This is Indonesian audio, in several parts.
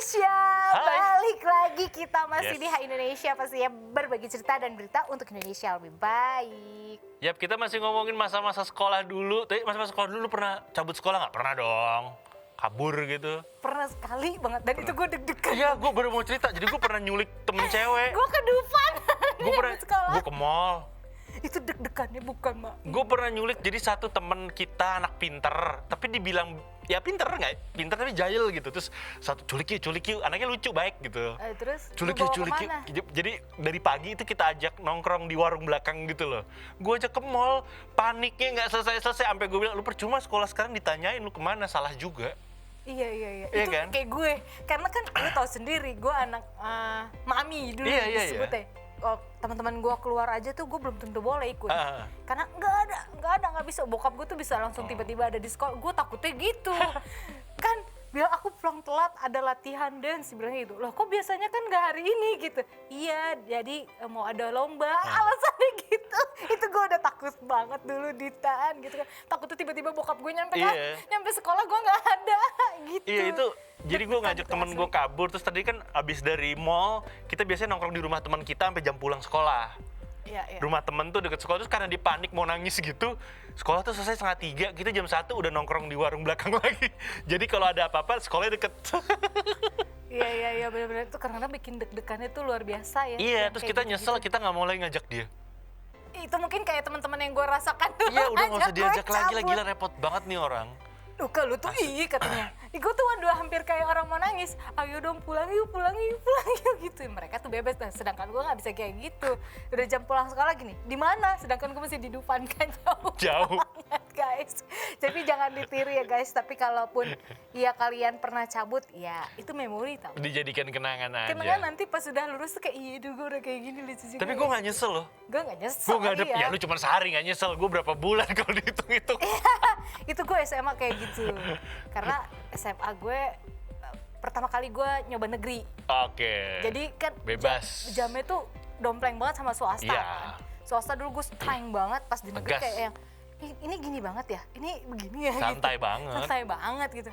Indonesia, Hai. balik lagi kita masih Yes. di Hai Indonesia, pastinya berbagi cerita dan berita untuk Indonesia lebih baik. Yap, kita masih ngomongin masa-masa sekolah dulu. Tapi masa-masa sekolah dulu pernah cabut sekolah nggak? Pernah dong. Kabur gitu. Pernah sekali banget dan itu gue deg-degan. Iya, gue baru mau cerita. Jadi gue pernah nyulik temen cewek. Gue ke Dufan. Gue pernah, sekolah. gue ke mall. Itu deg-degannya bukan mak. Gue pernah nyulik, jadi satu temen kita anak pinter. Tapi dibilang, ya pinter nggak? Pinter tapi jahil gitu. Terus satu culik yuk. Anaknya lucu, baik gitu. Terus Culik lu yuk. bawa kemana? Jadi dari pagi itu kita ajak nongkrong di warung belakang gitu loh. Gue ajak ke mall, paniknya nggak selesai-selesai. Sampai gue bilang, lu percuma sekolah sekarang ditanyain lu kemana, salah juga. Iya. Iya Itu kan? kayak gue. Karena kan lu tau sendiri, gue anak mami dulu Iya. disebutnya. Oh, teman-teman gue keluar aja tuh gue belum tentu boleh ikut. Karena nggak bisa. Bokap gue tuh bisa langsung tiba-tiba ada di sekolah. Gue takutnya gitu. Kan bilang aku pulang telat ada latihan dance, bilangnya gitu. Loh kok biasanya kan nggak hari ini gitu. Iya, jadi mau ada lomba. Alasannya gitu. Itu gue udah takut banget dulu Ditan gitu kan. Takutnya tiba-tiba bokap gue nyampe nyampe sekolah gue nggak ada gitu. Iya itu, jadi gue ngajak temen gue asli. kabur. Terus tadi kan abis dari mall, kita biasanya nongkrong di rumah teman kita sampai jam pulang sekolah. Iya. Rumah temen tuh deket sekolah, terus karena dia panik mau nangis gitu, sekolah tuh selesai 2:30, kita jam 1 udah nongkrong di warung belakang lagi. Jadi kalau ada apa-apa, sekolahnya deket. Iya benar-benar itu karena bikin deg-degannya tuh luar biasa ya. Iya, Yang terus kayak kita gitu-gitu. nyesel, kita nggak mau lagi ngajak dia. Itu mungkin kayak teman-teman yang gue rasakan dulu. Iya, udah nggak usah gue diajak lagi lah, cabut. gila repot banget nih orang. Duh, lu tuh katanya. Gue tuh udah hampir kayak orang mau nangis. Ayo dong pulang yuk gitu. Mereka tuh bebas, nah, sedangkan gue nggak bisa kayak gitu. Udah jam pulang sekolah gini, di mana? Sedangkan gue masih di Dufan kan Jauh. banget guys. Jadi jangan ditiru ya guys. Tapi kalaupun ya kalian pernah cabut, ya itu memori tau. Dijadikan kenangan aja. Kenangan nanti pas sudah lulus tuh kayak iya dulu gue udah kayak gini lucu juga. Tapi gue nggak nyesel loh. Gue nggak nyesel. Gue nggak ada, iya. ya lu cuma sehari nggak nyesel. Gue berapa bulan kalau dihitung-hitung. Itu gue SMA kayak gitu. Karena SMA gue pertama kali gue nyoba negeri. Oke. Jadi kan Bebas. jamnya tuh dompleng banget sama swasta. Iya. Kan. Swasta dulu gue streng banget, pas di negeri Tegas. kayak yang ini gini banget ya, ini begini ya Santai gitu. banget. Santai banget gitu.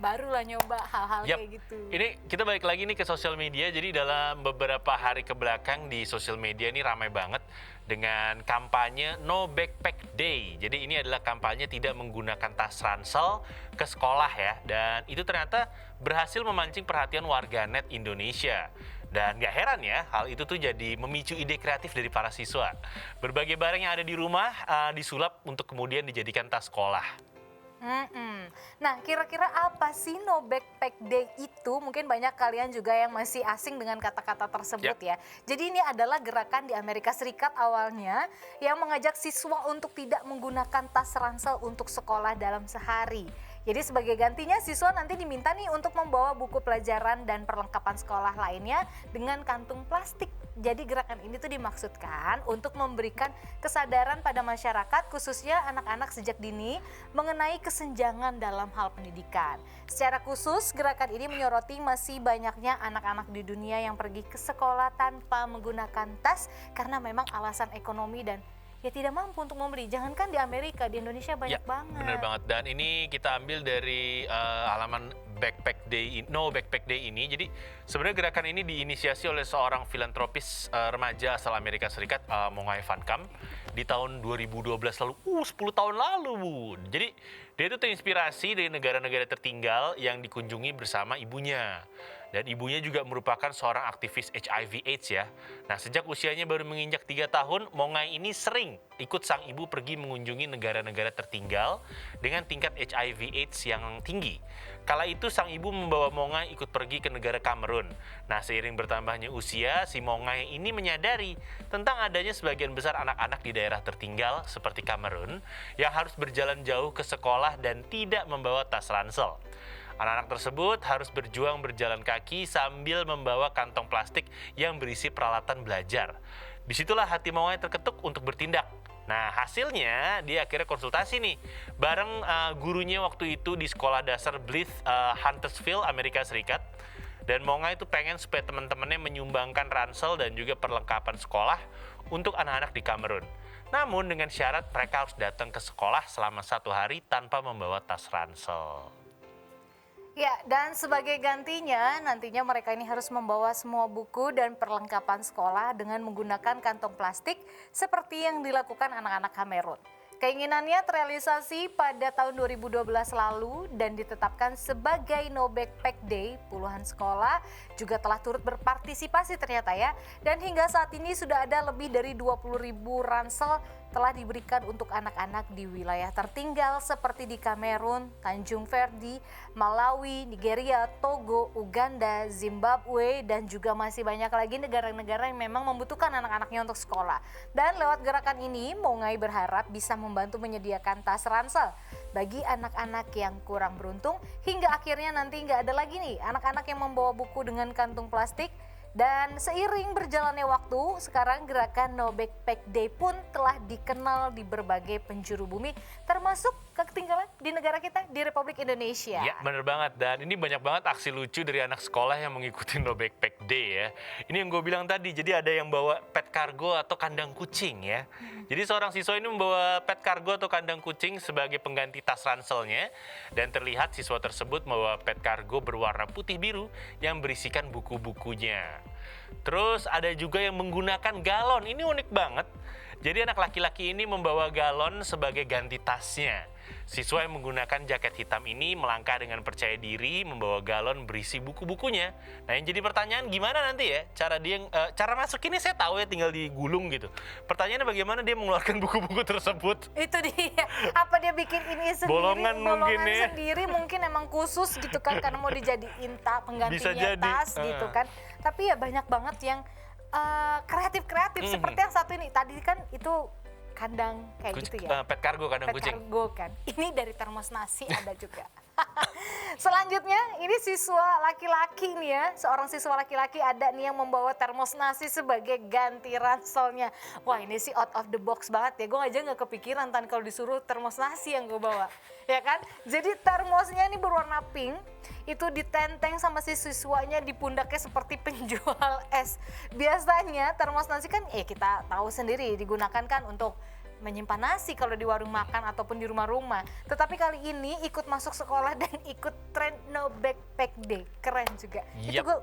Baru lah nyoba hal-hal Yap. kayak gitu. Ini kita balik lagi nih ke sosial media. Jadi dalam beberapa hari kebelakang di sosial media ini ramai banget dengan kampanye No Backpack Day. Jadi ini adalah kampanye tidak menggunakan tas ransel ke sekolah ya. Dan itu ternyata berhasil memancing perhatian warganet Indonesia. Dan gak heran ya, hal itu tuh jadi memicu ide kreatif dari para siswa. Berbagai barang yang ada di rumah disulap untuk kemudian dijadikan tas sekolah. Nah, kira-kira apa sih No Backpack Day itu? Mungkin banyak kalian juga yang masih asing dengan kata-kata tersebut ya. Jadi ini adalah gerakan di Amerika Serikat awalnya yang mengajak siswa untuk tidak menggunakan tas ransel untuk sekolah dalam sehari. Jadi sebagai gantinya siswa nanti diminta nih untuk membawa buku pelajaran dan perlengkapan sekolah lainnya dengan kantung plastik. Jadi gerakan ini tuh dimaksudkan untuk memberikan kesadaran pada masyarakat khususnya anak-anak sejak dini mengenai kesenjangan dalam hal pendidikan. Secara khusus gerakan ini menyoroti masih banyaknya anak-anak di dunia yang pergi ke sekolah tanpa menggunakan tas karena memang alasan ekonomi dan ya tidak mampu untuk membeli. Jangankan di Amerika, di Indonesia banyak banget. Bener banget. Dan ini kita ambil dari halaman Backpack Day, No Backpack Day ini. Jadi sebenarnya gerakan ini diinisiasi oleh seorang filantropis remaja asal Amerika Serikat, Mongai Van Kam, di tahun 2012 lalu. 10 tahun lalu, Bu. Jadi dia itu terinspirasi dari negara-negara tertinggal yang dikunjungi bersama ibunya. Dan ibunya juga merupakan seorang aktivis HIV/AIDS ya. Nah, sejak usianya baru menginjak 3 tahun, Mongai ini sering ikut sang ibu pergi mengunjungi negara-negara tertinggal dengan tingkat HIV/AIDS yang tinggi. Kala itu sang ibu membawa Mongai ikut pergi ke negara Kamerun. Nah, seiring bertambahnya usia, si Mongai ini menyadari tentang adanya sebagian besar anak-anak di daerah tertinggal seperti Kamerun yang harus berjalan jauh ke sekolah dan tidak membawa tas ransel. Anak-anak tersebut harus berjuang berjalan kaki sambil membawa kantong plastik yang berisi peralatan belajar. Disitulah hati Mongai terketuk untuk bertindak. Nah, hasilnya dia akhirnya konsultasi nih bareng gurunya waktu itu di sekolah dasar Blythe, Huntersville, Amerika Serikat. Dan Mongai itu pengen supaya teman-temannya menyumbangkan ransel dan juga perlengkapan sekolah untuk anak-anak di Kamerun. Namun dengan syarat mereka harus datang ke sekolah selama 1 hari tanpa membawa tas ransel. Ya, dan sebagai gantinya, nantinya mereka ini harus membawa semua buku dan perlengkapan sekolah dengan menggunakan kantong plastik seperti yang dilakukan anak-anak Kamerun. Keinginannya terrealisasi pada tahun 2012 lalu dan ditetapkan sebagai No Backpack Day. Puluhan sekolah juga telah turut berpartisipasi ternyata ya. Dan hingga saat ini sudah ada lebih dari 20.000 ransel telah diberikan untuk anak-anak di wilayah tertinggal seperti di Kamerun, Tanjung Verdi, Malawi, Nigeria, Togo, Uganda, Zimbabwe, dan juga masih banyak lagi negara-negara yang memang membutuhkan anak-anaknya untuk sekolah. Dan lewat gerakan ini, Mongai berharap bisa membantu menyediakan tas ransel bagi anak-anak yang kurang beruntung, hingga akhirnya nanti nggak ada lagi nih anak-anak yang membawa buku dengan kantung plastik. Dan seiring berjalannya waktu, sekarang gerakan No Backpack Day pun telah dikenal di berbagai penjuru bumi, termasuk ketinggalan di negara kita, di Republik Indonesia. Ya, bener banget. Dan ini banyak banget aksi lucu dari anak sekolah yang mengikuti No Backpack Day ya. Ini yang gue bilang tadi, jadi ada yang bawa pet cargo atau kandang kucing ya. Jadi seorang siswa ini membawa pet cargo atau kandang kucing sebagai pengganti tas ranselnya. Dan terlihat siswa tersebut membawa pet cargo berwarna putih biru yang berisikan buku-bukunya. Terus ada juga yang menggunakan galon, ini unik banget. Jadi anak laki-laki ini membawa galon sebagai ganti tasnya. Siswa yang menggunakan jaket hitam ini melangkah dengan percaya diri membawa galon berisi buku-bukunya. Nah yang jadi pertanyaan gimana nanti ya cara masukinnya saya tahu ya tinggal digulung gitu. Pertanyaannya bagaimana dia mengeluarkan buku-buku tersebut? Itu dia, apa dia bikin ini sendiri, Bolongan mungkin ya. sendiri mungkin emang khusus gitu kan karena mau dijadiin Bisa penggantinya jadi. tas gitu kan. Tapi ya banyak banget yang kreatif-kreatif seperti yang satu ini tadi kan itu kandang kayak gitu ya. Pet cargo kandang Pet kucing. cargo kan. Ini dari termos nasi ada juga. Selanjutnya ini siswa laki-laki nih ya. Seorang siswa laki-laki ada nih yang membawa termos nasi sebagai ganti ranselnya. Wah ini sih out of the box banget ya. Gue aja nggak kepikiran tan kalau disuruh termos nasi yang gue bawa. Ya kan? Jadi termosnya ini berwarna pink. Itu ditenteng sama si siswanya di pundaknya seperti penjual es. Biasanya termos nasi kan kita tahu sendiri digunakan kan untuk menyimpan nasi kalau di warung makan ataupun di rumah-rumah. Tetapi kali ini ikut masuk sekolah dan ikut tren No Backpack Day. Keren juga. Itu Yap. gue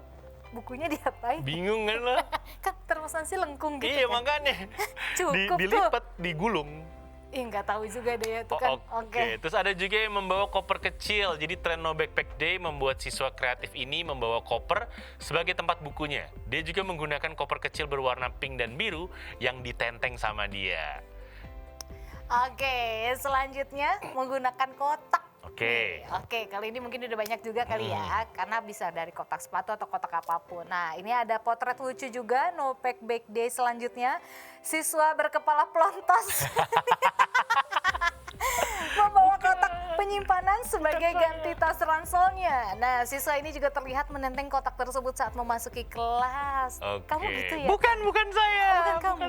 bukunya diapain? Bingung kan lo? Kan termos nasi lengkung gitu Iya kan. makanya. Cukup tuh. Dilipat, digulung. Nggak tahu juga deh ya itu kan. Oke. Terus ada juga yang membawa koper kecil. Jadi tren No Backpack Day membuat siswa kreatif ini membawa koper sebagai tempat bukunya. Dia juga menggunakan koper kecil berwarna pink dan biru yang ditenteng sama dia. Oke, selanjutnya menggunakan kotak. Oke. Oke, kali ini mungkin udah banyak juga kali ya, karena bisa dari kotak sepatu atau kotak apapun. Nah, ini ada potret lucu juga, No Backpack Day selanjutnya. Siswa berkepala pelontos. Membawa kotak penyimpanan sebagai ganti tas ranselnya. Nah, siswa ini juga terlihat menenteng kotak tersebut saat memasuki kelas. Oke. Kamu gitu ya? Bukan saya. Bukan kamu.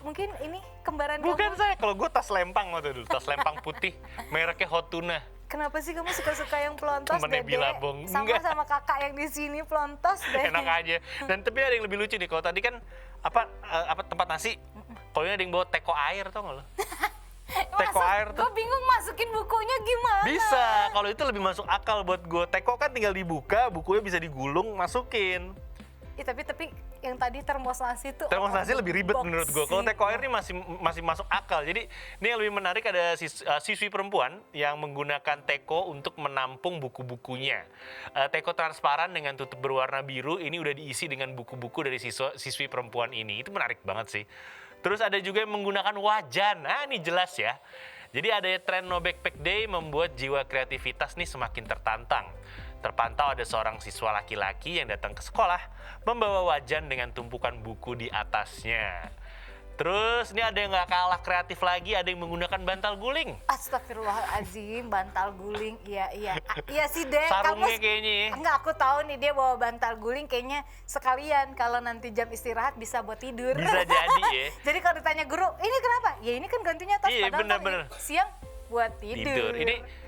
Mungkin ini kembaran Bukan kamu. saya. Kalau gue tas lempang waktu dulu, tas lempang putih, mereknya Hot Tuna. Kenapa sih kamu suka-suka yang pelontos, Temennya Dede? Bilabong. Sama Enggak. sama kakak yang di sini pelontos deh. Enak aja. Dan tapi ada yang lebih lucu nih. Kalau tadi kan apa tempat nasi, kalau ini ada yang bawa teko air tau nggak lo? Teko air tuh. Gue bingung masukin bukunya gimana. Bisa, kalau itu lebih masuk akal buat gue. Teko kan tinggal dibuka, bukunya bisa digulung, masukin. Tapi yang tadi termos nasi tuh Termos nasi lebih ribet box menurut gue. Kalau sih. teko air ini masih masuk akal. Jadi ini yang lebih menarik ada siswi perempuan yang menggunakan teko untuk menampung buku-bukunya. Teko transparan dengan tutup berwarna biru ini udah diisi dengan buku-buku dari siswi perempuan ini. Itu menarik banget sih. Terus ada juga yang menggunakan wajan. Nah ini jelas ya. Jadi ada tren No Backpack Day membuat jiwa kreativitas nih semakin tertantang. Terpantau ada seorang siswa laki-laki yang datang ke sekolah membawa wajan dengan tumpukan buku di atasnya. Terus ini ada yang gak kalah kreatif lagi, ada yang menggunakan bantal guling. Astagfirullahaladzim, bantal guling. Iya sih deh. Sarungnya kayaknya ya. Enggak, aku tahu nih dia bawa bantal guling kayaknya sekalian kalau nanti jam istirahat bisa buat tidur. Bisa jadi ya. Jadi kalau ditanya guru, ini kenapa? Ya ini kan gantinya tas, Iya, padahal bener-bener. siang buat tidur. Ini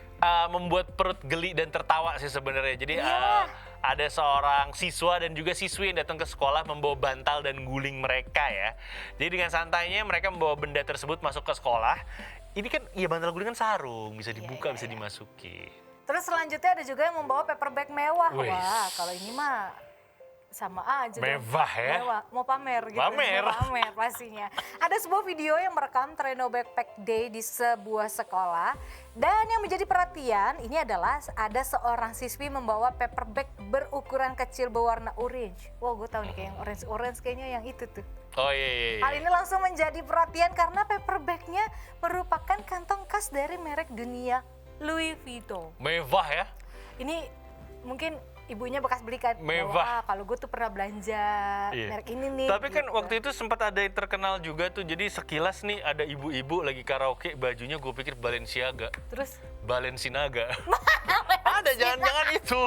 membuat perut geli dan tertawa sih sebenarnya. Jadi Iya. ada seorang siswa dan juga siswi yang datang ke sekolah membawa bantal dan guling mereka ya. Jadi dengan santainya mereka membawa benda tersebut masuk ke sekolah. Ini kan bantal guling kan sarung, bisa dibuka, bisa dimasuki. Terus selanjutnya ada juga yang membawa paper bag mewah. Wih. Wah, kalau ini mah sama aja dong. Mewah ya? Mewah. Mau pamer gitu. Pamer. Mau pamer pastinya. Ada sebuah video yang merekam Treno Backpack Day di sebuah sekolah. Dan yang menjadi perhatian ini adalah ada seorang siswi membawa paper bag berukuran kecil berwarna orange. Wah, gue tahu nih kayak yang orange kayaknya yang itu tuh. Oh iya. Hal ini langsung menjadi perhatian karena paper bag-nya merupakan kantong khas dari merek dunia Louis Vuitton. Mewah ya? Ini mungkin ibunya bekas belikan. Mewah. Kalau gue tuh pernah belanja merek ini nih. Tapi kan gitu. waktu itu sempat ada yang terkenal juga tuh. Jadi sekilas nih ada ibu-ibu lagi karaoke, bajunya gue pikir Balenciaga. Terus? Balenciaga. Ada jangan-jangan itu.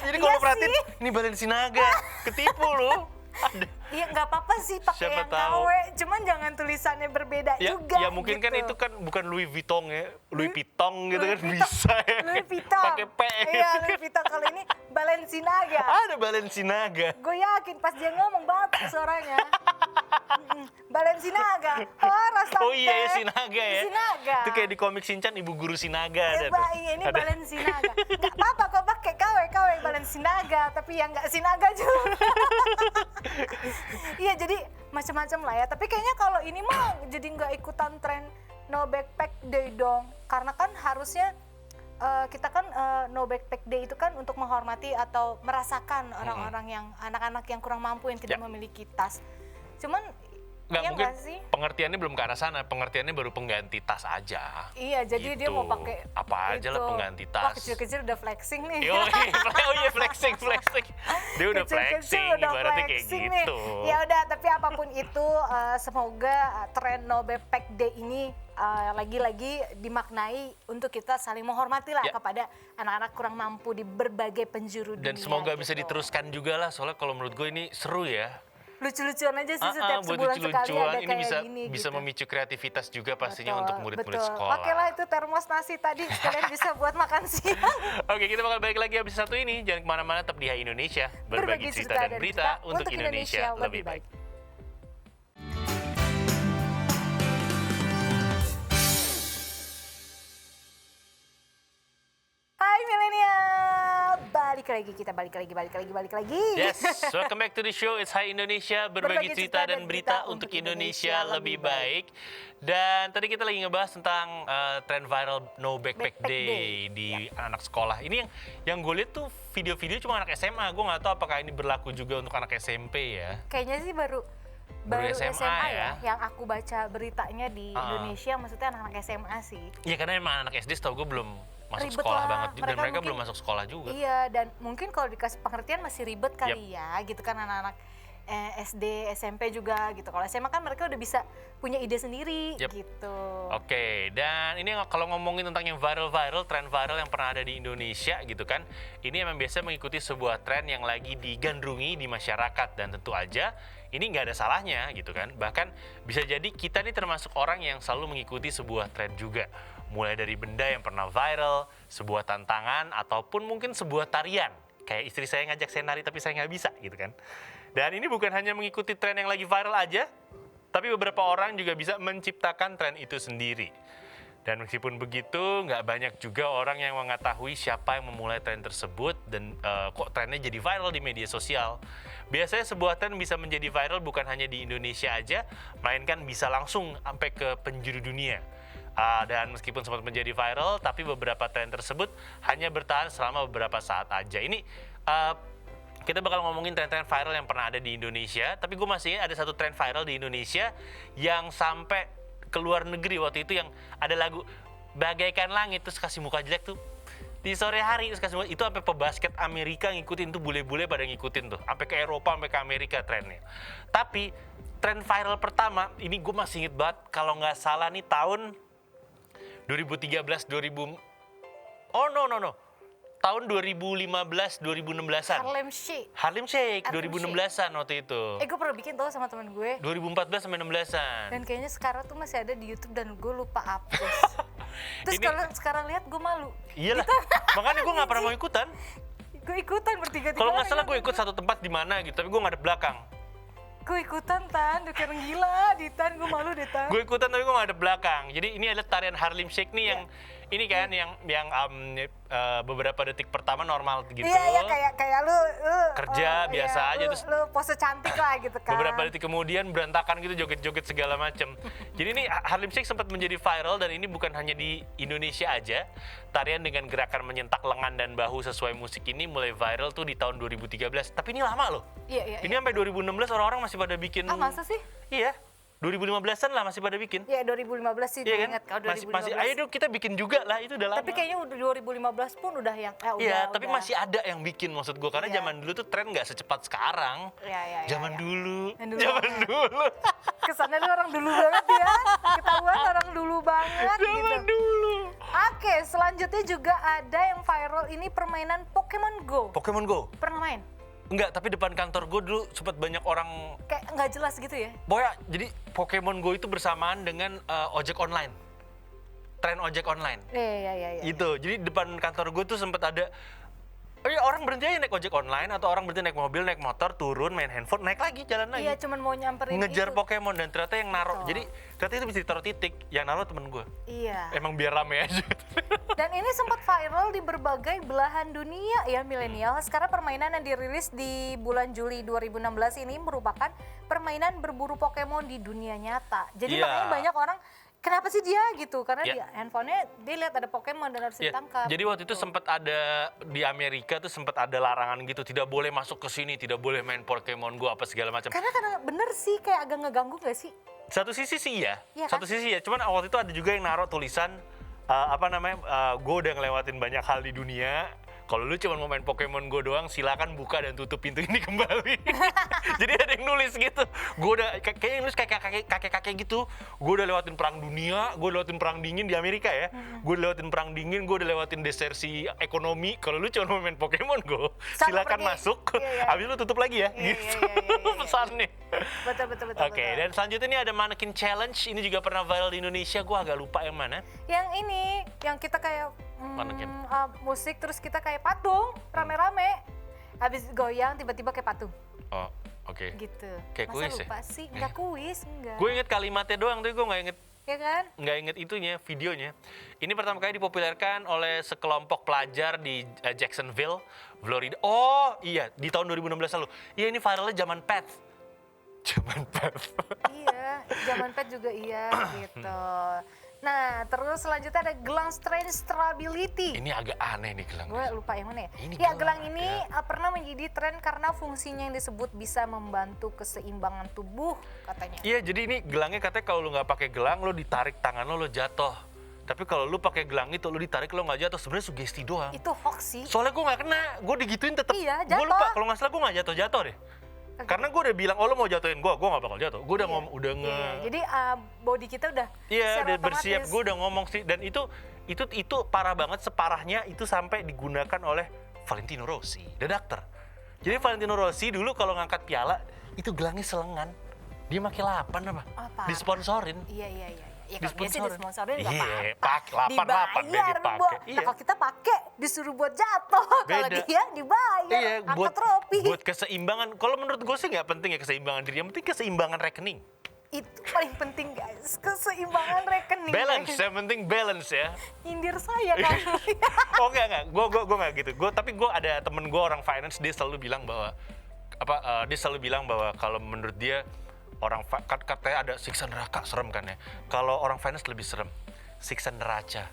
Jadi Iya kalau perhatiin, sih. ini Balenciaga. Ketipu loh. Ada. Iya nggak apa-apa sih pakai Siapa yang tahu. KW, cuman jangan tulisannya berbeda Ya, juga. ya mungkin gitu. kan itu kan bukan Louis Vuitton ya, Louis Vuitton gitu kan Vuitton. bisa ya. Louis Vuitton. Pakai P. Iya Louis Vuitton, kalau ini Balenciaga. Ada Balenciaga. Gue yakin pas dia ngomong bagus suaranya. Balenciaga. Oh, rasa Oh iya ya, Sinaga ya. Sinaga. Itu kayak di komik Shinchan ibu guru Sinaga ada tuh. Iya, ini Ada. Balenciaga. Gak apa-apa kok pakai KW Balenciaga, tapi yang nggak Sinaga juga. Iya, jadi macam-macam lah ya. Tapi kayaknya kalau ini mah jadi nggak ikutan tren no backpack day dong. Karena kan harusnya kita kan no backpack day itu kan untuk menghormati atau merasakan orang-orang yang anak-anak yang kurang mampu yang tidak Ya. memiliki tas. Cuman Nggak iya mungkin nggak sih? pengertiannya belum ke arah sana, pengertiannya baru pengganti tas aja. Iya, jadi dia Gitu. mau pakai Apa aja lah itu. pengganti Wah, tas. kecil-kecil udah flexing nih. Oh iya flexing. Dia udah Kecil-kecil flexing, udah ibaratnya kayak flexing nih. gitu. Ya udah, tapi apapun itu semoga tren no backpack day ini lagi-lagi dimaknai untuk kita saling menghormati lah Ya. kepada anak-anak kurang mampu di berbagai penjuru dunia. Dan semoga bisa gitu. diteruskan juga lah, soalnya kalau menurut gue ini seru ya. Lucu-lucuan aja sih setiap Buat sebulan sekali lucu-lucuan ada ini kayak bisa gini bisa gitu. memicu kreativitas juga pastinya Betul, untuk murid-murid betul. sekolah. Oke lah, itu termos nasi tadi kalian bisa buat makan siang. Oke, kita bakal balik lagi habis satu ini. Jangan kemana-mana, tetap di Hai Indonesia. Berbagi cerita dan berita untuk Indonesia lebih baik. Hai milenial, balik lagi. Yes, welcome back to the show. It's Hai Indonesia, berbagi cerita dan berita untuk Indonesia lebih baik. Dan tadi kita lagi ngebahas tentang tren viral No Backpack Backpack Day Day. di anak sekolah. Ini yang gue lihat tuh video-video cuma anak SMA. Gue nggak tahu apakah ini berlaku juga untuk anak SMP ya. Kayaknya sih baru SMA ya, yang aku baca beritanya di Indonesia, maksudnya anak-anak SMA sih. Iya, karena emang anak SD setahu gue belum masuk Ribet sekolah lah. banget juga. Dan Mereka mereka mungkin- belum masuk sekolah juga. Iya, dan mungkin kalau dikasih pengertian masih ribet kali ya, gitu kan anak-anak SD, SMP juga gitu. Kalau SMA kan mereka udah bisa punya ide sendiri Yep. gitu. Oke, dan ini kalau ngomongin tentang yang viral-viral, tren viral yang pernah ada di Indonesia gitu kan, ini emang biasa mengikuti sebuah tren yang lagi digandrungi di masyarakat, dan tentu aja ini nggak ada salahnya gitu kan. Bahkan bisa jadi kita nih termasuk orang yang selalu mengikuti sebuah tren juga. Mulai dari benda yang pernah viral, sebuah tantangan, ataupun mungkin sebuah tarian. Kayak istri saya ngajak saya nari tapi saya nggak bisa gitu kan. Dan ini bukan hanya mengikuti tren yang lagi viral aja, tapi beberapa orang juga bisa menciptakan tren itu sendiri. Dan meskipun begitu, nggak banyak juga orang yang mengetahui siapa yang memulai tren tersebut dan kok trennya jadi viral di media sosial. Biasanya sebuah tren bisa menjadi viral bukan hanya di Indonesia aja, melainkan bisa langsung sampai ke penjuru dunia. Dan meskipun sempat menjadi viral, tapi beberapa tren tersebut hanya bertahan selama beberapa saat aja. Ini kita bakal ngomongin tren-tren viral yang pernah ada di Indonesia, tapi gue masih ingat ada satu tren viral di Indonesia yang sampai ke luar negeri waktu itu, yang ada lagu Bagaikan Langit terus kasih muka jelek tuh di sore hari, terus kasih muka, itu sampai pebasket Amerika ngikutin tuh, bule-bule pada ngikutin tuh, sampai ke Eropa, sampai ke Amerika trennya. Tapi tren viral pertama ini gue masih inget banget, kalau nggak salah nih tahun 2013 tahun 2015-2016an. Harlem Shake 2016an waktu itu. Gue pernah bikin tuh sama teman gue. 2014 sampai 16an. Dan kayaknya sekarang tuh masih ada di YouTube dan gue lupa hapus. Terus Ini- kalau sekarang lihat gue malu. Iyalah, makanya gue nggak pernah mau ikutan. Gue ikutan bertiga-tiga. Kalau nggak orang salah yang gue ikut satu tempat di mana gitu, tapi gue nggak ada belakang. Gue ikutan Tan, udah kayak orang gila di Tan, gue malu deh Tan. Gue ikutan tapi gue nggak ada belakang. Jadi ini adalah tarian Harlem Shake nih yang ini kan yang beberapa detik pertama normal gitu. Iya kayak lu Kerja biasa aja, terus lu pose cantik lah gitu kan. beberapa detik kemudian berantakan gitu, joget-joget segala macam. Jadi ini Harlem Shake sempat menjadi viral, dan ini bukan hanya di Indonesia aja. Tarian dengan gerakan menyentak lengan dan bahu sesuai musik ini mulai viral tuh di tahun 2013. Tapi ini lama loh. Iya. Ini sampai 2016 orang-orang masih pada bikin. Masa sih? Iya. 2015-an lah masih pada bikin. Iya 2015 sih, Iya kan? ingat kalau 2015. Masih, ayo dong kita bikin juga lah, itu udah lama. Tapi kayaknya udah 2015 pun udah yang Iya, tapi masih ada yang bikin, maksud gue, karena Iya. zaman dulu tuh tren nggak secepat sekarang. Iya. Zaman dulu. Zaman dulu. Kesannya lu orang dulu banget ya. Ketahuan orang dulu banget Zaman gitu. dulu. Oke, selanjutnya juga ada yang viral, ini permainan Pokemon Go. Pokemon Go? Pernah main? Enggak, tapi depan kantor gue dulu sempat banyak orang. Kayak nggak jelas gitu ya? Pokoknya jadi Pokemon Go itu bersamaan dengan ojek online. Tren ojek online. Iya. Itu. Jadi depan kantor gue tuh sempat ada orang berhenti aja naik ojek online, atau orang berhenti naik mobil, naik motor, turun, main handphone, naik lagi, jalan lagi. Iya, cuman mau nyamperin Ngejar itu. Pokemon, dan ternyata yang naruh. Betul. Jadi ternyata itu bisa ditaruh titik. Yang naruh temen gue. Iya. Emang biar rame aja. Dan ini sempat viral di berbagai belahan dunia ya milenial. Sekarang permainan yang dirilis di bulan Juli 2016 ini merupakan permainan berburu Pokemon di dunia nyata. Jadi Iya. makanya banyak orang, kenapa sih dia gitu? Karena Iya. di handphonenya dia lihat ada Pokemon dan harus Ya, ditangkap. jadi waktu itu gitu. sempat ada di Amerika tuh sempat ada larangan gitu, tidak boleh masuk ke sini, tidak boleh main Pokemon Go apa segala macam. Karena bener sih kayak agak ngeganggu gak sih? Satu sisi sih iya, Iya satu kan? sisi ya. Cuman waktu itu ada juga yang naruh tulisan gue udah ngelewatin banyak hal di dunia. Kalau lu cuma mau main Pokemon Go doang, silakan buka dan tutup pintu ini kembali. Jadi ada yang nulis gitu. Gue udah kayaknya nulis kakek-kakek gitu. Gue udah lewatin perang dunia, gue udah lewatin perang dingin di Amerika ya. Gue udah lewatin perang dingin, gue udah lewatin desersi ekonomi. Kalau lu cuma mau main Pokemon Go, Sama silakan pergi. masuk. Iya. Habis lu tutup lagi ya. Iya, Gitu. iya. Pesannya. Betul. Oke, dan selanjutnya ini ada Mannequin Challenge. Ini juga pernah viral di Indonesia. Gue agak lupa yang mana. Yang ini, yang kita kayak Mannequin. musik terus kita kayak patung, rame-rame. Habis goyang tiba-tiba kayak patung. Oh, oke. Gitu. Kayak Masa kuis ya? lupa sih? Enggak kuis, enggak. Gue inget kalimatnya doang, tapi gue Ya kan? nggak inget itunya, videonya. Ini pertama kali dipopulerkan oleh sekelompok pelajar di Jacksonville, Florida. Oh iya, di tahun 2016 lalu. Iya, ini viralnya zaman pet. Zaman pet. Iya, zaman pet juga iya gitu. Nah, terus selanjutnya ada gelang Strange Stability. Ini agak aneh nih gelang. Gue lupa yang mana ya. Ini Ya, gelang gelang ini pernah menjadi tren karena fungsinya yang disebut bisa membantu keseimbangan tubuh katanya. Iya, jadi ini gelangnya katanya kalau lu nggak pakai gelang, lu ditarik tangan lu jatuh. Tapi kalau lu pakai gelang itu, lu ditarik lu nggak jatuh. Sebenarnya sugesti doang. Itu hoax sih. Soalnya gue nggak kena, gue digituin tetep. Iya, Gue jatuh. lupa, kalau nggak salah gue nggak jatuh deh. Karena gue udah bilang, oh lu mau jatuhin gue nggak bakal jatuh. Gue udah udah Iya, jadi body kita udah Iya, secara udah bersiap. otomatis. Gue udah ngomong sih, dan itu parah banget, separahnya itu sampai digunakan oleh Valentino Rossi, the doctor. Jadi Valentino Rossi dulu kalau ngangkat piala itu gelangnya selengan. Dia pakai 8 apa? Apa? Disponsorin. Iya. Ya kalau dia sih disponsorin nggak Iya, apa-apa. pakai 8 dia Dibayar, dipakai. Bo. Iya. Nah kalau kita pakai disuruh buat jatuh. Kalau Beda. dia dibayar, Iya, angkat trofi. buat keseimbangan. Kalau menurut gue sih nggak penting ya keseimbangan diri, yang penting keseimbangan rekening. Itu paling penting guys, keseimbangan rekening. Balance, yang penting balance ya. Nyindir saya kan. Oh enggak, gue nggak gitu. Tapi gue ada temen gue orang finance, dia selalu bilang bahwa kalau menurut dia kan katanya ada siksa neraka, serem kan ya. Kalau orang finance lebih serem, siksa neraca.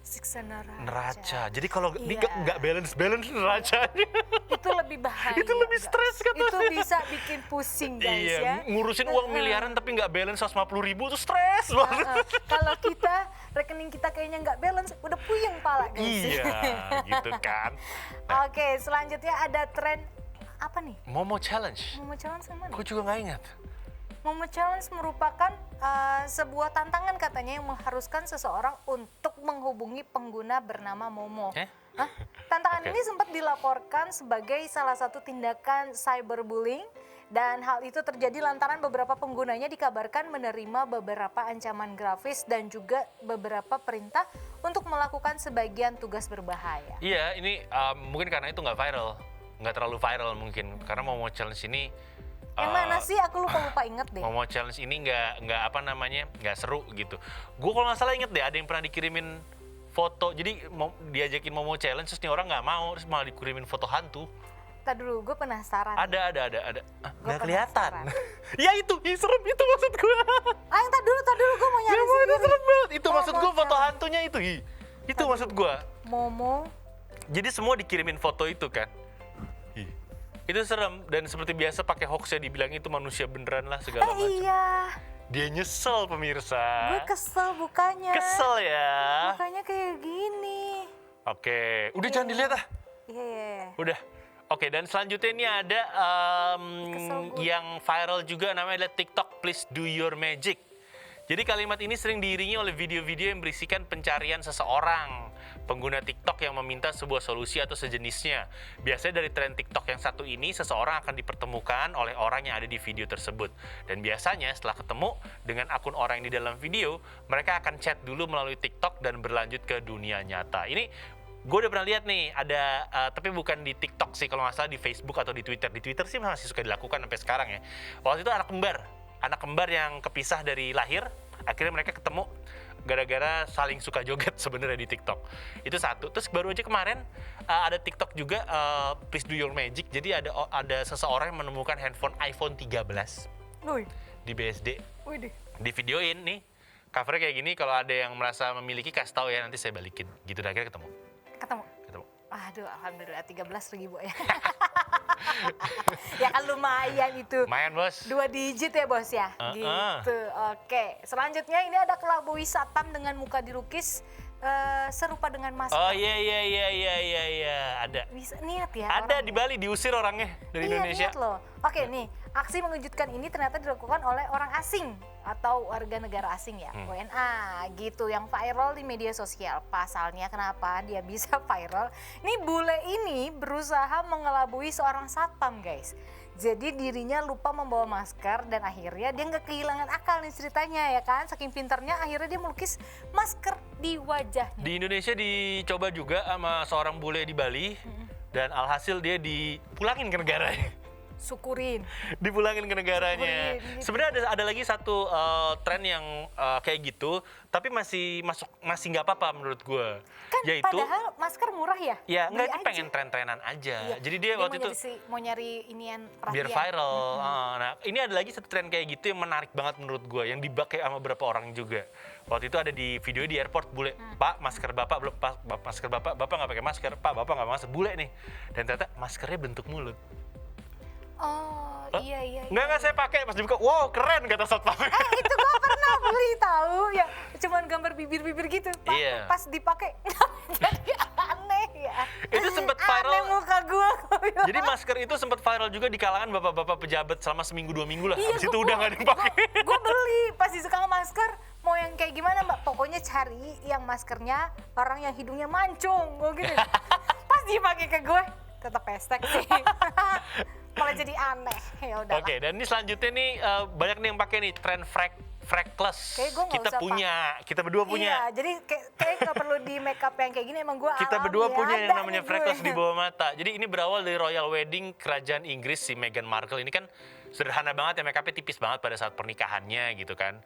Siksa Neraca. Jadi kalau dia Iya. nggak balance neracanya. Itu lebih bahaya. Itu lebih guys. stres katanya. Itu bisa bikin pusing guys ya. Iya, ngurusin uang miliaran tapi nggak balance 150.000 tuh stres banget. Kalau kita rekening kita kayaknya nggak balance, udah puyeng pala guys. Iya, gitu kan. Oke, selanjutnya ada tren apa nih? Momo Challenge. Momo Challenge yang mana? Gue juga nggak ingat. Momo Challenge merupakan sebuah tantangan katanya yang mengharuskan seseorang untuk menghubungi pengguna bernama Momo. Hah? Tantangan Oke. ini sempat dilaporkan sebagai salah satu tindakan cyberbullying, dan hal itu terjadi lantaran beberapa penggunanya dikabarkan menerima beberapa ancaman grafis dan juga beberapa perintah untuk melakukan sebagian tugas berbahaya. Iya, ini mungkin karena itu nggak terlalu viral mungkin. Karena Momo Challenge ini Yang mana sih? Aku lupa inget deh. Momo Challenge ini nggak seru gitu. Gue kalau nggak salah inget deh, ada yang pernah dikirimin foto. Jadi diajakin mau challenge, terus nih orang nggak mau, terus malah dikirimin foto hantu. Tadi dulu, gue penasaran. Ada. Gua Nggak kelihatan. penasaran. Ya itu, serem itu maksud gue. Yang tadi dulu gue mau nyari Itu sendiri. serem banget. Itu Oh, maksud gue mau foto challenge. hantunya itu. Itu maksud gue. Momo. Jadi semua dikirimin foto itu kan. Itu serem, dan seperti biasa pakai hoax ya, dibilang itu manusia beneran lah segala macam. Iya. Dia nyesel pemirsa. Gue kesel bukannya. Kesel ya. Bukannya kayak gini. Oke, udah jangan dilihat ah. Iya. Udah. Oke, dan selanjutnya ini ada Kesel gue. yang viral juga, namanya adalah TikTok Please Do Your Magic. Jadi kalimat ini sering diiringi oleh video-video yang berisikan pencarian seseorang. Pengguna TikTok yang meminta sebuah solusi atau sejenisnya. Biasanya dari tren TikTok yang satu ini, seseorang akan dipertemukan oleh orang yang ada di video tersebut. Dan biasanya setelah ketemu dengan akun orang yang di dalam video, mereka akan chat dulu melalui TikTok dan berlanjut ke dunia nyata. Ini gue udah pernah lihat nih, ada tapi bukan di TikTok sih, kalau nggak salah di Facebook atau di Twitter. Di Twitter sih masih suka dilakukan sampai sekarang ya. Waktu itu anak kembar yang kepisah dari lahir, akhirnya mereka ketemu gara-gara saling suka joget sebenarnya di TikTok. Itu satu. Terus baru aja kemarin ada TikTok juga, Please Do Your Magic. Jadi ada seseorang yang menemukan handphone iPhone 13 Wih. di BSD. Wih deh. Di videoin nih, covernya kayak gini. Kalau ada yang merasa memiliki, kasih tahu ya, nanti saya balikin. Gitu, dan akhirnya ketemu. Ketemu. Ketemu. Aduh, alhamdulillah 13.000 ya. Ya kan lumayan itu. Lumayan bos. 2 digit ya bos ya. Gitu. Oke. Selanjutnya ini ada kelabui Satam dengan muka dilukis serupa dengan masker. Oh iya, ada. Bisa niat ya. Ada orang di ya. Bali, diusir orangnya dari Indonesia. Niat loh. Oke nih, aksi mengejutkan ini ternyata dilakukan oleh orang asing atau warga negara asing ya, WNA gitu, yang viral di media sosial. Pasalnya kenapa dia bisa viral? Nih bule ini berusaha mengelabui seorang satpam guys. Jadi dirinya lupa membawa masker dan akhirnya dia nggak kehilangan akal nih ceritanya ya kan. Saking pinternya akhirnya dia melukis masker di wajahnya. Di Indonesia dicoba juga sama seorang bule di Bali, dan alhasil dia dipulangin ke negaranya. Syukurin. Dipulangin ke negaranya. Syukurin, gitu. Sebenarnya ada lagi satu tren yang kayak gitu, tapi masih nggak apa-apa menurut gue. Kan Yaitu, padahal masker murah ya? ya Beli nggak, dia aja. pengen tren-trenan aja. Iya, Jadi dia waktu itu mau nyari inian perhatian. biar viral. Nah, ini ada lagi satu tren kayak gitu yang menarik banget menurut gue, yang dipakai sama beberapa orang juga. Waktu itu ada di video di airport, bule, Pak, masker bapak belum, masker bapak nggak pakai masker, Pak, bapak nggak pakai masker, bule nih. Dan ternyata maskernya bentuk mulut. Oh, Hah? iya. Nggak saya pakai, pas dibuka, wow keren kata satpamnya. Itu gua pernah beli tahu ya, cuman gambar bibir-bibir gitu. Iya. Pas dipakai jadi aneh ya. Itu sempat viral. Aneh muka gua. Jadi masker itu sempat viral juga di kalangan bapak-bapak pejabat selama seminggu 2 minggu lah. Iya, Habis itu udah nggak ada yang pakai. Gue beli pas disuka masker, mau yang kayak gimana mbak? Pokoknya cari yang maskernya orang yang hidungnya mancung, gue gitu. Pas dipakai ke gue, tetap pestek sih. Malah jadi aneh. Ya udah. Oke, dan ini selanjutnya nih banyak nih yang pakai nih tren freckles. Kayaknya gua nggak Kita usah punya, kita berdua punya. Iya, jadi kayak nggak perlu di make up yang kayak gini, emang gue Kita alami. berdua punya yang Ada namanya nih freckles gue. di bawah mata. Jadi ini berawal dari royal wedding kerajaan Inggris si Meghan Markle. Ini kan sederhana banget ya, make upnya tipis banget pada saat pernikahannya gitu kan.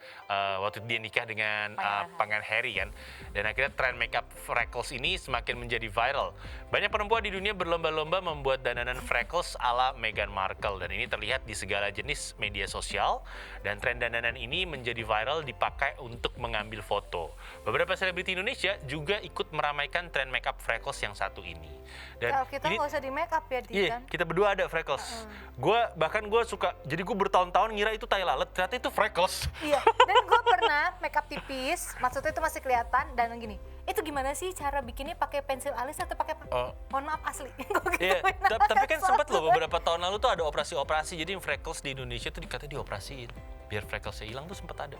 Waktu dia nikah dengan Pangeran Harry kan. Dan akhirnya tren make up freckles ini semakin menjadi viral. Banyak perempuan di dunia berlomba-lomba membuat dandanan freckles ala Meghan Markle. Dan ini terlihat di segala jenis media sosial. Dan tren dandanan ini menjadi viral dipakai untuk mengambil foto. Beberapa selebriti Indonesia juga ikut meramaikan tren make up freckles yang satu ini. Dan Kalau kita ini, nggak usah di make up ya, Di, iya, kan? kita berdua ada freckles. Bahkan gue suka, jadi gue bertahun-tahun ngira itu tai lalat, ternyata itu freckles. Iya, dan gue pernah make up tipis, maksudnya itu masih kelihatan dan gini. Itu gimana sih cara bikinnya, pakai pensil alis atau pakai mohon maaf asli. Gua Iya, gituin. tapi kan sempat loh beberapa tahun lalu tuh ada operasi-operasi, jadi freckles di Indonesia tuh dikatanya dioperasiin biar frecklesnya hilang, tuh sempat ada.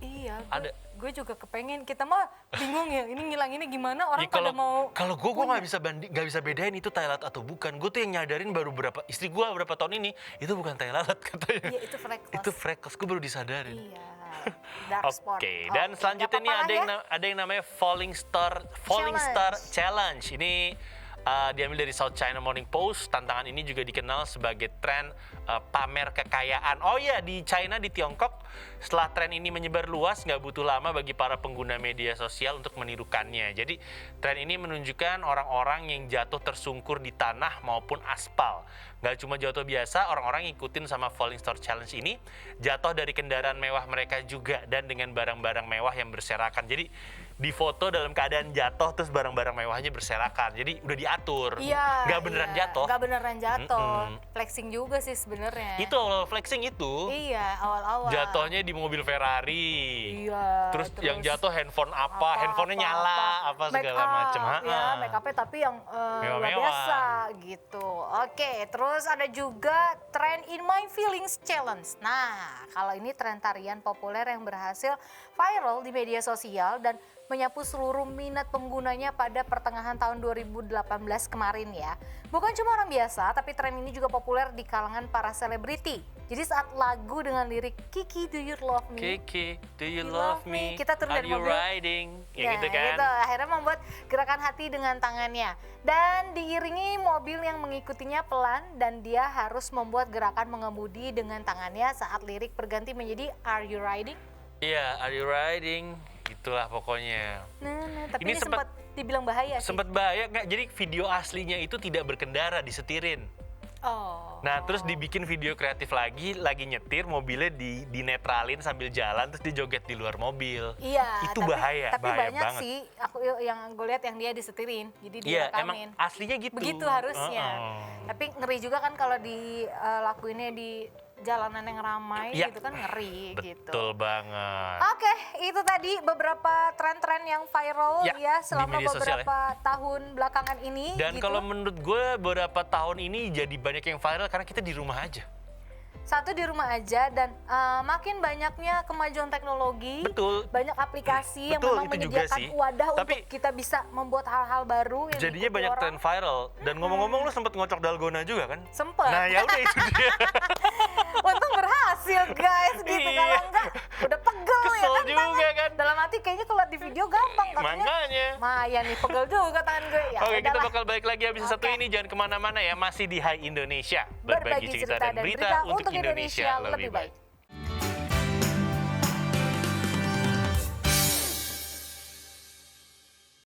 Iya, Ada. gue juga kepengen. Kita mah bingung ya, ini ngilanginnya gimana, orang Ya, pada mau. kalau gue nggak bisa bedain itu tai lalat atau bukan. Gue tuh yang nyadarin baru istri gue berapa tahun ini, itu bukan tai lalat katanya. Iya, itu freckles. Itu freckles, gue baru disadarin. Iya, dark spot. Oke, dan selanjutnya nggak nih apa-apa lah ya. ada yang namanya Falling Star Challenge. Ini diambil dari South China Morning Post. Tantangan ini juga dikenal sebagai tren pamer kekayaan. Oh iya, di China, di Tiongkok, setelah tren ini menyebar luas, nggak butuh lama bagi para pengguna media sosial untuk menirukannya. Jadi tren ini menunjukkan orang-orang yang jatuh tersungkur di tanah maupun aspal. Nggak cuma jatuh biasa, orang-orang ngikutin sama Falling Star Challenge ini, jatuh dari kendaraan mewah mereka juga, dan dengan barang-barang mewah yang berserakan. Jadi difoto dalam keadaan jatuh, terus barang-barang mewahnya berserakan. Jadi udah diatur, Iya, nggak beneran jatuh. Nggak beneran jatuh. Flexing juga sih sebenarnya. Itu awal flexing itu. Iya, awal-awal. Jatuhnya di mobil Ferrari. Iya. Terus yang jatuh handphone apa? Handphonenya nyala, apa segala macam. Ya, make up-nya tapi yang luar Mewah-mewah. biasa gitu. Oke, terus ada juga tren In My Feelings Challenge. Nah, kalau ini tren tarian populer yang berhasil viral di media sosial dan menyapu seluruh minat penggunanya pada pertengahan tahun 2018 kemarin ya. Bukan cuma orang biasa, tapi tren ini juga populer di kalangan para selebriti. Jadi saat lagu dengan lirik Kiki Do You Love Me? Kiki, do you You love love me? me. Kita turun Are dari you mobil. riding? Ya gitu kan. Gitu. Akhirnya membuat gerakan hati dengan tangannya. Dan diiringi mobil yang mengikutinya pelan dan dia harus membuat gerakan mengemudi dengan tangannya saat lirik berganti menjadi Are You Riding? Iya, are you riding? Itulah pokoknya. Nah, tapi Ini ini sempat dibilang bahaya sih. Sempat bahaya nggak? Jadi video aslinya itu tidak berkendara, disetirin. Oh. Nah, terus dibikin video kreatif lagi nyetir, mobilnya dinetralin sambil jalan, terus dijoget di luar mobil. Iya, Itu tapi, bahaya, tapi bahaya banyak banget. sih aku yang gue lihat yang dia disetirin, jadi Iya, emang direkamin. aslinya gitu. Begitu harusnya. Heeh. Tapi ngeri juga kan kalau dilakuinnya di jalanan yang ramai Iya. gitu kan ngeri gitu. Betul banget. Oke, itu tadi beberapa tren-tren yang viral Ya, ya di selama media sosial beberapa tahun belakangan ini. Dan gitu. kalau menurut gue beberapa tahun ini jadi banyak yang viral karena kita di rumah aja. Satu di rumah aja dan makin banyaknya kemajuan teknologi. Betul. Banyak aplikasi yang Betul, memang itu juga menyediakan sih. wadah Tapi- untuk kita bisa membuat hal-hal baru yang Jadinya diikuti banyak orang. tren viral. Dan ngomong-ngomong lu sempet ngocok dalgona juga kan? Sempet. Nah ya udah itu dia. Untung berhasil guys gitu. Iya. Kalau enggak udah pegel ya Kesel kan juga tangan. kan. Dalam hati kayaknya kalau di video gampang katanya. Makanya. Maya nih pegel juga tangan gue. Ya Oke, kita udahlah. bakal balik lagi habis satu Oke. ini. Jangan kemana-mana ya, masih di Hai Indonesia. Berbagi cerita dan berita untuk Indonesia lebih baik.